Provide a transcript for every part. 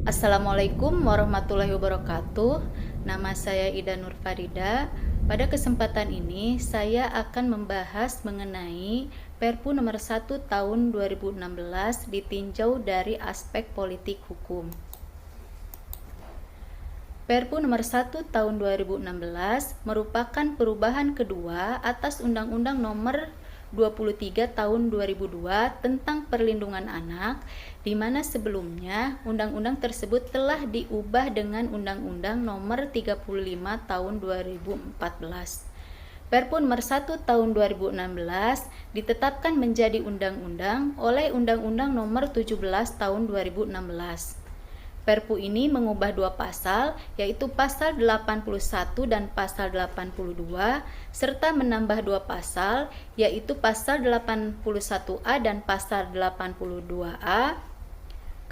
Assalamualaikum warahmatullahi wabarakatuh. Nama saya Ida Nur Farida. Pada kesempatan ini saya akan membahas mengenai Perpu nomor 1 tahun 2016 ditinjau dari aspek politik hukum. Perpu nomor 1 tahun 2016 merupakan perubahan kedua atas Undang-Undang nomor 23 tahun 2002 tentang perlindungan anak, di mana sebelumnya undang-undang tersebut telah diubah dengan Undang-Undang nomor 35 tahun 2014. Perpu nomor 1 tahun 2016 ditetapkan menjadi undang-undang oleh Undang-Undang nomor 17 tahun 2016. Perpu ini mengubah dua pasal, yaitu pasal 81 dan pasal 82, serta menambah dua pasal, yaitu pasal 81A dan pasal 82A.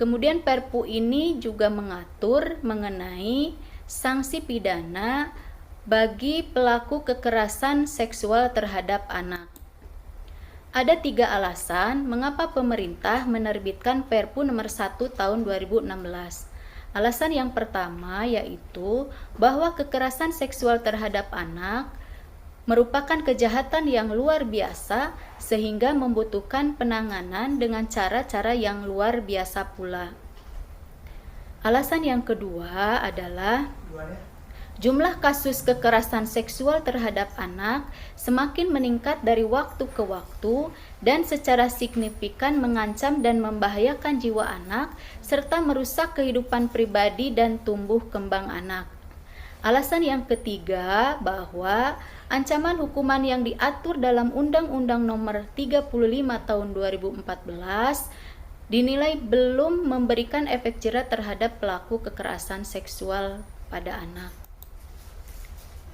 Kemudian Perpu ini juga mengatur mengenai sanksi pidana bagi pelaku kekerasan seksual terhadap anak. Ada 3 alasan mengapa pemerintah menerbitkan Perpu nomor 1 tahun 2016. Alasan yang pertama yaitu bahwa kekerasan seksual terhadap anak merupakan kejahatan yang luar biasa sehingga membutuhkan penanganan dengan cara-cara yang luar biasa pula. Alasan yang kedua adalah jumlah kasus kekerasan seksual terhadap anak semakin meningkat dari waktu ke waktu dan secara signifikan mengancam dan membahayakan jiwa anak serta merusak kehidupan pribadi dan tumbuh kembang anak. Alasan yang ketiga bahwa ancaman hukuman yang diatur dalam Undang-Undang nomor 35 tahun 2014 dinilai belum memberikan efek jera terhadap pelaku kekerasan seksual pada anak.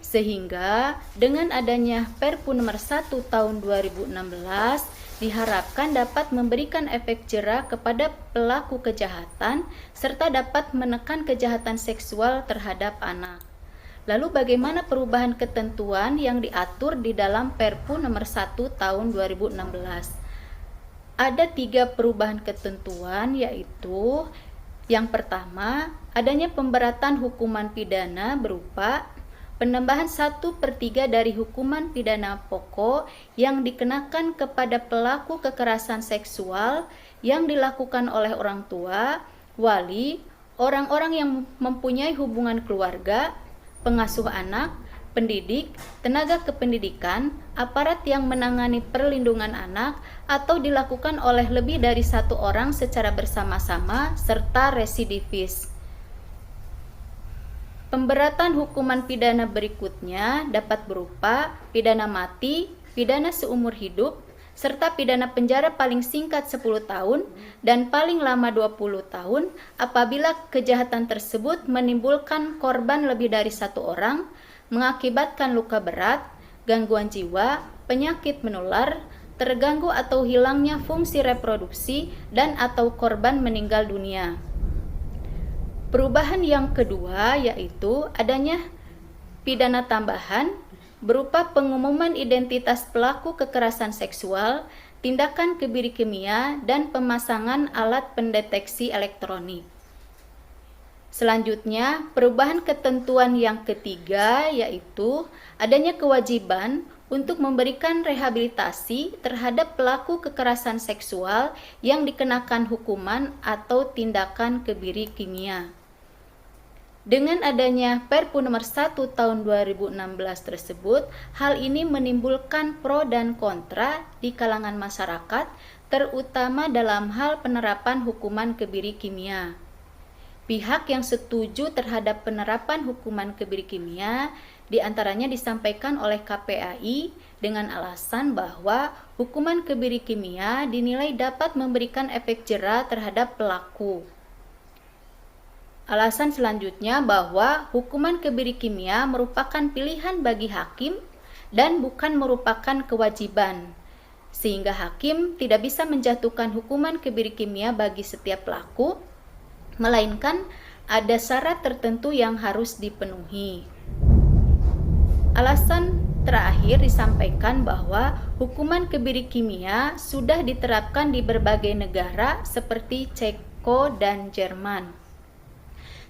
Sehingga dengan adanya Perpu nomor 1 tahun 2016 diharapkan dapat memberikan efek jera kepada pelaku kejahatan serta dapat menekan kejahatan seksual terhadap anak. Lalu bagaimana perubahan ketentuan yang diatur di dalam Perpu nomor 1 tahun 2016? Ada 3 perubahan ketentuan, yaitu yang pertama, adanya pemberatan hukuman pidana berupa penambahan 1/3 dari hukuman pidana pokok yang dikenakan kepada pelaku kekerasan seksual yang dilakukan oleh orang tua, wali, orang-orang yang mempunyai hubungan keluarga, pengasuh anak, pendidik, tenaga kependidikan, aparat yang menangani perlindungan anak, atau dilakukan oleh lebih dari 1 orang secara bersama-sama, serta residivis. Pemberatan hukuman pidana berikutnya dapat berupa pidana mati, pidana seumur hidup, serta pidana penjara paling singkat 10 tahun dan paling lama 20 tahun apabila kejahatan tersebut menimbulkan korban lebih dari 1 orang, mengakibatkan luka berat, gangguan jiwa, penyakit menular, terganggu atau hilangnya fungsi reproduksi, dan atau korban meninggal dunia. Perubahan yang kedua yaitu adanya pidana tambahan berupa pengumuman identitas pelaku kekerasan seksual, tindakan kebiri kimia, dan pemasangan alat pendeteksi elektronik. Selanjutnya, perubahan ketentuan yang ketiga yaitu adanya kewajiban untuk memberikan rehabilitasi terhadap pelaku kekerasan seksual yang dikenakan hukuman atau tindakan kebiri kimia. Dengan adanya Perpu nomor 1 tahun 2016 tersebut, hal ini menimbulkan pro dan kontra di kalangan masyarakat, terutama dalam hal penerapan hukuman kebiri kimia. Pihak yang setuju terhadap penerapan hukuman kebiri kimia diantaranya disampaikan oleh KPAI dengan alasan bahwa hukuman kebiri kimia dinilai dapat memberikan efek jera terhadap pelaku. Alasan selanjutnya bahwa hukuman kebiri kimia merupakan pilihan bagi hakim dan bukan merupakan kewajiban, sehingga hakim tidak bisa menjatuhkan hukuman kebiri kimia bagi setiap pelaku, melainkan ada syarat tertentu yang harus dipenuhi. Alasan terakhir disampaikan bahwa hukuman kebiri kimia sudah diterapkan di berbagai negara seperti Ceko dan Jerman.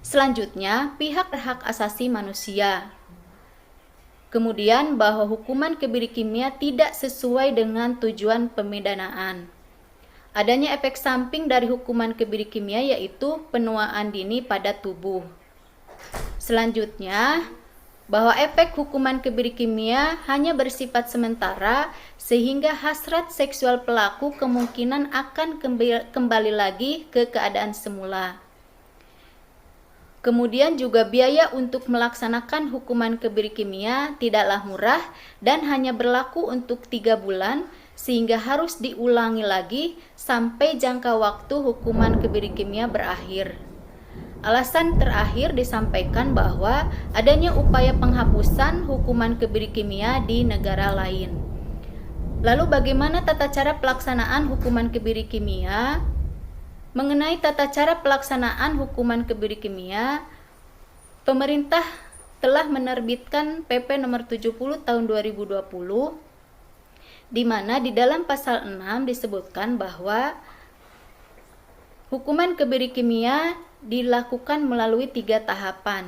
Selanjutnya, pihak hak asasi manusia. Kemudian, bahwa hukuman kebiri kimia tidak sesuai dengan tujuan pemidanaan. Adanya efek samping dari hukuman kebiri kimia yaitu penuaan dini pada tubuh. Selanjutnya, bahwa efek hukuman kebiri kimia hanya bersifat sementara sehingga hasrat seksual pelaku kemungkinan akan kembali lagi ke keadaan semula. Kemudian juga biaya untuk melaksanakan hukuman kebiri kimia tidaklah murah dan hanya berlaku untuk 3 bulan sehingga harus diulangi lagi sampai jangka waktu hukuman kebiri kimia berakhir. Alasan terakhir disampaikan bahwa adanya upaya penghapusan hukuman kebiri kimia di negara lain. Lalu bagaimana tata cara pelaksanaan hukuman kebiri kimia? Mengenai tata cara pelaksanaan hukuman kebiri kimia, pemerintah telah menerbitkan PP nomor 70 tahun 2020 di mana di dalam pasal 6 disebutkan bahwa hukuman kebiri kimia dilakukan melalui 3 tahapan.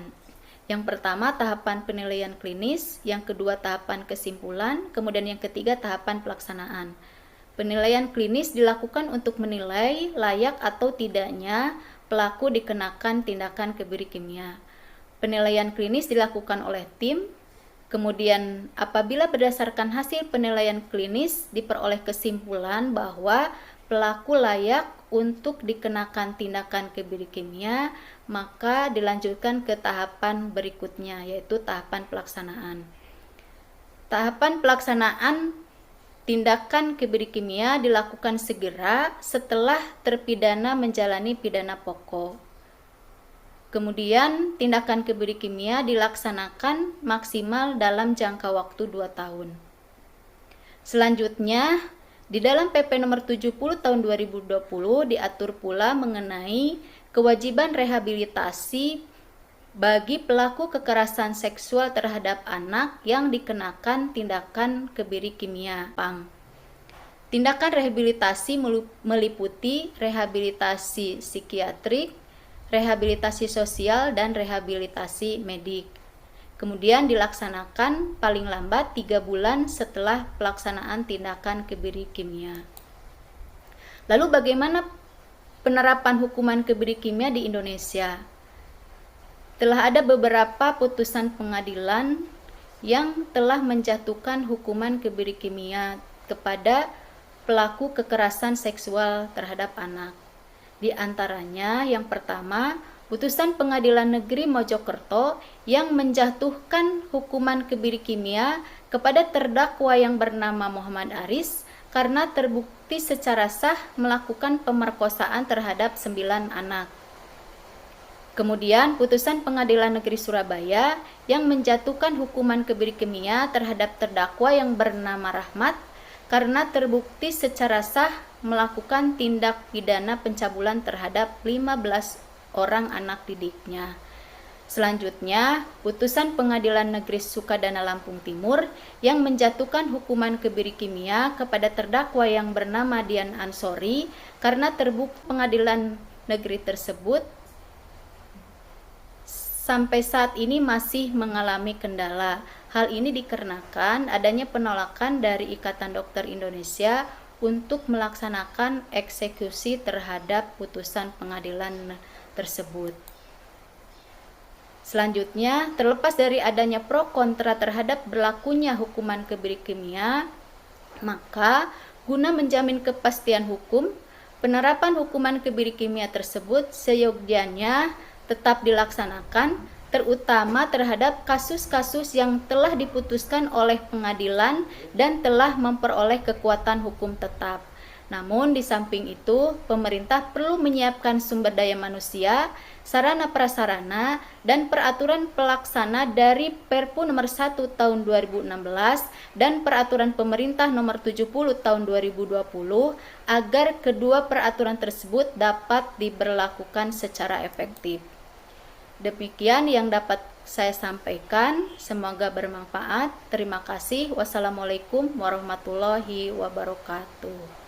Yang pertama tahapan penilaian klinis, yang kedua tahapan kesimpulan, kemudian yang ketiga tahapan pelaksanaan. Penilaian klinis dilakukan untuk menilai layak atau tidaknya pelaku dikenakan tindakan kebiri kimia. Penilaian klinis dilakukan oleh tim, kemudian apabila berdasarkan hasil penilaian klinis diperoleh kesimpulan bahwa pelaku layak untuk dikenakan tindakan kebiri kimia, maka dilanjutkan ke tahapan berikutnya yaitu tahapan pelaksanaan. Tahapan pelaksanaan tindakan kebiri kimia dilakukan segera setelah terpidana menjalani pidana pokok. Kemudian tindakan kebiri kimia dilaksanakan maksimal dalam jangka waktu 2 tahun. Selanjutnya, di dalam PP nomor 70 tahun 2020 diatur pula mengenai kewajiban rehabilitasi bagi pelaku kekerasan seksual terhadap anak yang dikenakan tindakan kebiri kimia. Tindakan rehabilitasi meliputi rehabilitasi psikiatrik, rehabilitasi sosial, dan rehabilitasi medik. Kemudian dilaksanakan paling lambat 3 bulan setelah pelaksanaan tindakan kebiri kimia. Lalu bagaimana penerapan hukuman kebiri kimia di Indonesia? Telah ada beberapa putusan pengadilan yang telah menjatuhkan hukuman kebiri kimia kepada pelaku kekerasan seksual terhadap anak. Di antaranya yang pertama, putusan Pengadilan Negeri Mojokerto yang menjatuhkan hukuman kebiri kimia kepada terdakwa yang bernama Muhammad Aris karena terbukti secara sah melakukan pemerkosaan terhadap 9 anak. Kemudian putusan Pengadilan Negeri Surabaya yang menjatuhkan hukuman kebiri kimia terhadap terdakwa yang bernama Rahmat karena terbukti secara sah melakukan tindak pidana pencabulan terhadap 15 orang anak didiknya. Selanjutnya, putusan Pengadilan Negeri Sukadana Lampung Timur yang menjatuhkan hukuman kebiri kimia kepada terdakwa yang bernama Dian Ansori karena terbukti pengadilan negeri tersebut sampai saat ini masih mengalami kendala. Hal ini dikarenakan adanya penolakan dari Ikatan Dokter Indonesia untuk melaksanakan eksekusi terhadap putusan pengadilan tersebut. Selanjutnya, terlepas dari adanya pro kontra terhadap berlakunya hukuman kebiri kimia, maka guna menjamin kepastian hukum, penerapan hukuman kebiri kimia tersebut seyogyanya tetap dilaksanakan, terutama terhadap kasus-kasus yang telah diputuskan oleh pengadilan dan telah memperoleh kekuatan hukum tetap. Namun di samping itu, pemerintah perlu menyiapkan sumber daya manusia, sarana prasarana, dan peraturan pelaksana dari Perpu nomor 1 tahun 2016 dan peraturan pemerintah nomor 70 tahun 2020 agar kedua peraturan tersebut dapat diberlakukan secara efektif. Demikian yang dapat saya sampaikan, semoga bermanfaat. Terima kasih. Wassalamualaikum warahmatullahi wabarakatuh.